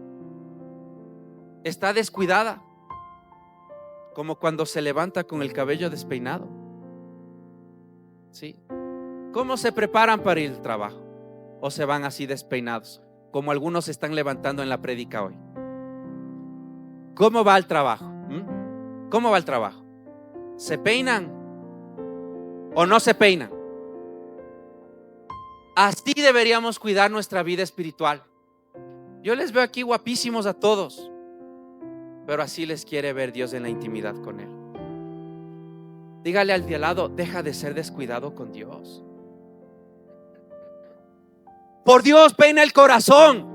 ¿Está descuidada? Como cuando se levanta con el cabello despeinado. ¿Sí? ¿Cómo se preparan para ir al trabajo? ¿O se van así despeinados, como algunos se están levantando en la prédica hoy? ¿Cómo va el trabajo? ¿Cómo va el trabajo? ¿Se peinan o no se peinan? Así deberíamos cuidar nuestra vida espiritual. Yo les veo aquí guapísimos a todos, pero así les quiere ver Dios en la intimidad con Él. Dígale al de al lado: deja de ser descuidado con Dios. Por Dios, peina el corazón.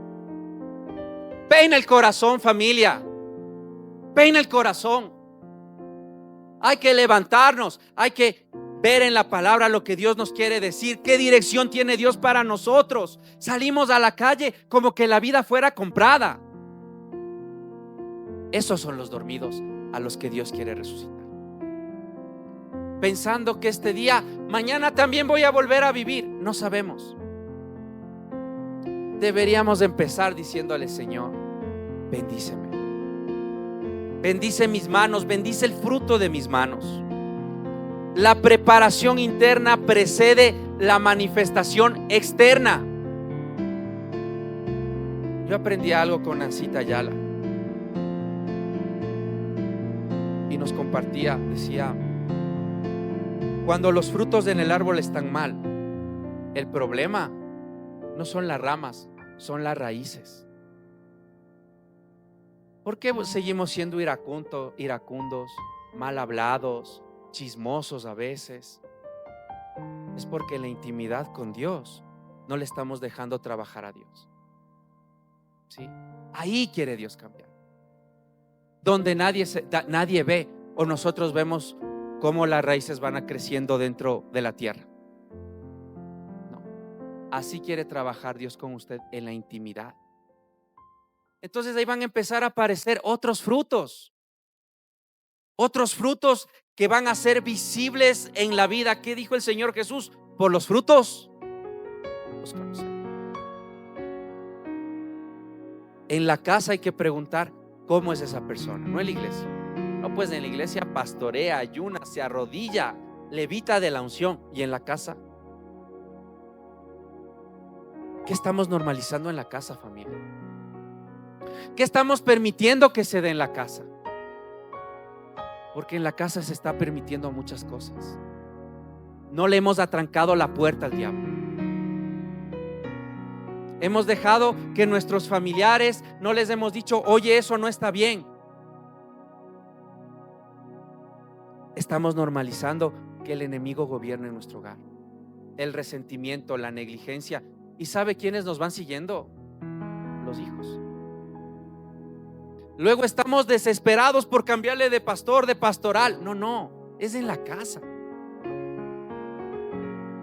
Peina el corazón, familia. Peina el corazón. Hay que levantarnos. Hay que ver en la palabra lo que Dios nos quiere decir. ¿Qué dirección tiene Dios para nosotros? Salimos a la calle como que la vida fuera comprada. Esos son los dormidos a los que Dios quiere resucitar, pensando que este día, mañana también voy a volver a vivir. No sabemos. Deberíamos empezar diciéndole: Señor, bendíceme. Bendice mis manos, bendice el fruto de mis manos. La preparación interna precede la manifestación externa. Yo aprendí algo con Nancita Ayala y nos compartía, decía: cuando los frutos en el árbol están mal, el problema no son las ramas, son las raíces. ¿Por qué seguimos siendo iracundos, mal hablados, chismosos a veces? es porque en la intimidad con Dios no le estamos dejando trabajar a Dios. ¿Sí? Ahí quiere Dios cambiar. Donde nadie ve, o nosotros vemos cómo las raíces van creciendo dentro de la tierra. No. Así quiere trabajar Dios con usted, en la intimidad. Entonces ahí van a empezar a aparecer otros frutos que van a ser visibles en la vida. ¿Qué dijo el Señor Jesús? Por los frutos los conocemos. En la casa hay que preguntar cómo es esa persona, no en la iglesia. No, pues en la iglesia pastorea, ayuna, se arrodilla, levita de la unción. Y en la casa, ¿qué estamos normalizando en la casa, familia? ¿Qué estamos permitiendo que se dé en la casa? Porque en la casa se está permitiendo muchas cosas. No le hemos atrancado la puerta al diablo. Hemos dejado que nuestros familiares, no les hemos dicho, oye, eso no está bien. Estamos normalizando que el enemigo gobierne en nuestro hogar. El resentimiento, la negligencia. ¿Y sabe quiénes nos van siguiendo? Los hijos. Luego estamos desesperados por cambiarle de pastor, de pastoral. No, es en la casa.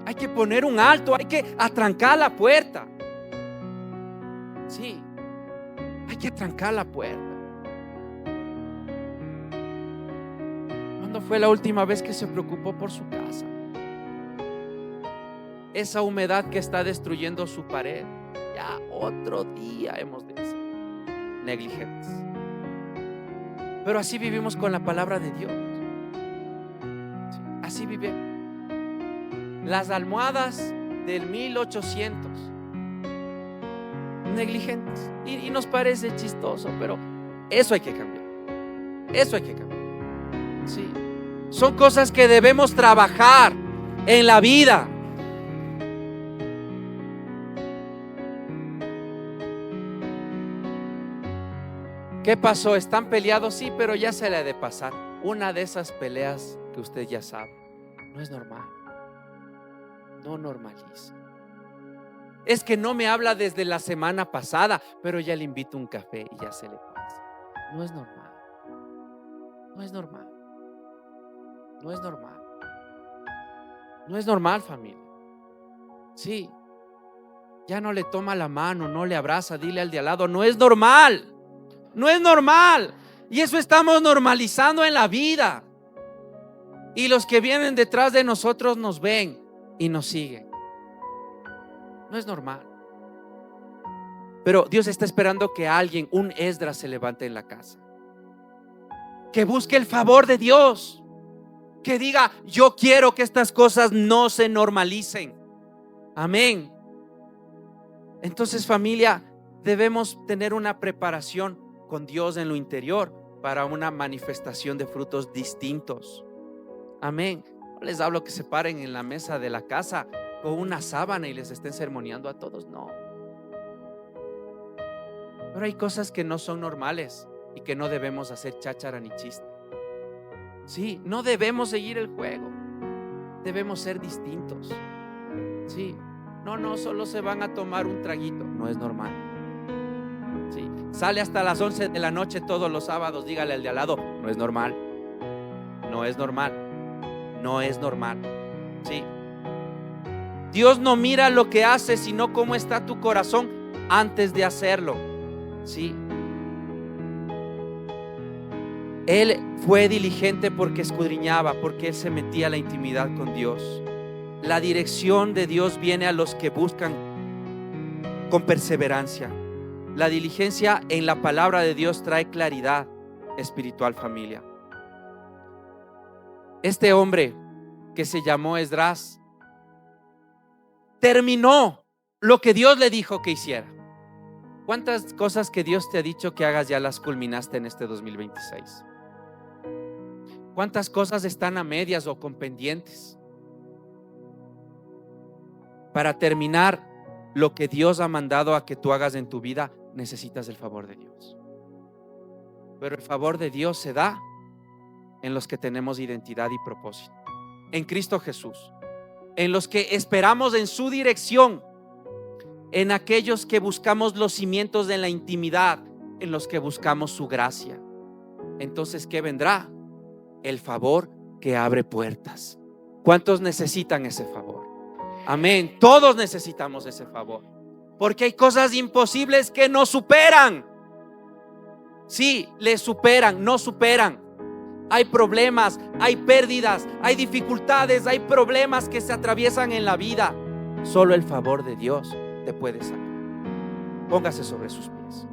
Hay que poner un alto, hay que atrancar la puerta. Sí, hay que atrancar la puerta. ¿Cuándo fue la última vez que se preocupó por su casa? Esa humedad que está destruyendo su pared, ya otro día hemos de ser negligentes. Pero así vivimos con la palabra de Dios. Sí, así vivimos. Las almohadas del 1800, negligentes, y nos parece chistoso, pero eso hay que cambiar. Eso hay que cambiar. Sí, son cosas que debemos trabajar en la vida. ¿Qué pasó? ¿Están peleados? Sí, pero ya se le ha de pasar. Una de esas peleas que usted ya sabe, no es normal. No normaliza. Es que no me habla desde la semana pasada, pero ya le invito un café y ya se le pasa. No es normal. No es normal. No es normal. No es normal, familia. Sí. Ya no le toma la mano, no le abraza, dile al de al lado, no es normal. No es normal. Y eso estamos normalizando en la vida. Y los que vienen detrás de nosotros nos ven y nos siguen. No es normal. Pero Dios está esperando que alguien, un Esdras, se levante en la casa, que busque el favor de Dios, que diga, yo quiero que estas cosas no se normalicen. Amén. Entonces, familia, debemos tener una preparación con Dios en lo interior para una manifestación de frutos distintos. Amén. No les hablo que se paren en la mesa de la casa con una sábana y les estén sermoneando a todos, no. Pero hay cosas que no son normales y que no debemos hacer cháchara ni chiste. Sí, no debemos seguir el juego. Debemos ser distintos. Sí, no solo se van a tomar un traguito, no es normal. Sí, sale hasta las 11 de la noche todos los sábados, dígale al de al lado, no es normal. No es normal. No es normal. Sí. Dios no mira lo que haces, sino cómo está tu corazón antes de hacerlo. Sí. Él fue diligente porque escudriñaba, porque él se metía a la intimidad con Dios. La dirección de Dios viene a los que buscan con perseverancia. La diligencia en la palabra de Dios trae claridad espiritual, familia. Este hombre que se llamó Esdras terminó lo que Dios le dijo que hiciera. ¿Cuántas cosas que Dios te ha dicho que hagas ya las culminaste en este 2026? ¿Cuántas cosas están a medias o con pendientes? Para terminar lo que Dios ha mandado a que tú hagas en tu vida, necesitas el favor de Dios. Pero el favor de Dios se da en los que tenemos identidad y propósito. En Cristo Jesús. en los que esperamos en su dirección, en aquellos que buscamos los cimientos de la intimidad, en los que buscamos su gracia. Entonces, ¿qué vendrá? El favor que abre puertas. ¿Cuántos necesitan ese favor? Amén. Todos necesitamos ese favor, porque hay cosas imposibles que nos superan. Sí, les superan, no superan. Hay problemas, hay pérdidas, hay dificultades, hay problemas que se atraviesan en la vida. Solo el favor de Dios te puede sacar. Póngase sobre sus pies.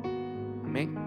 Amén.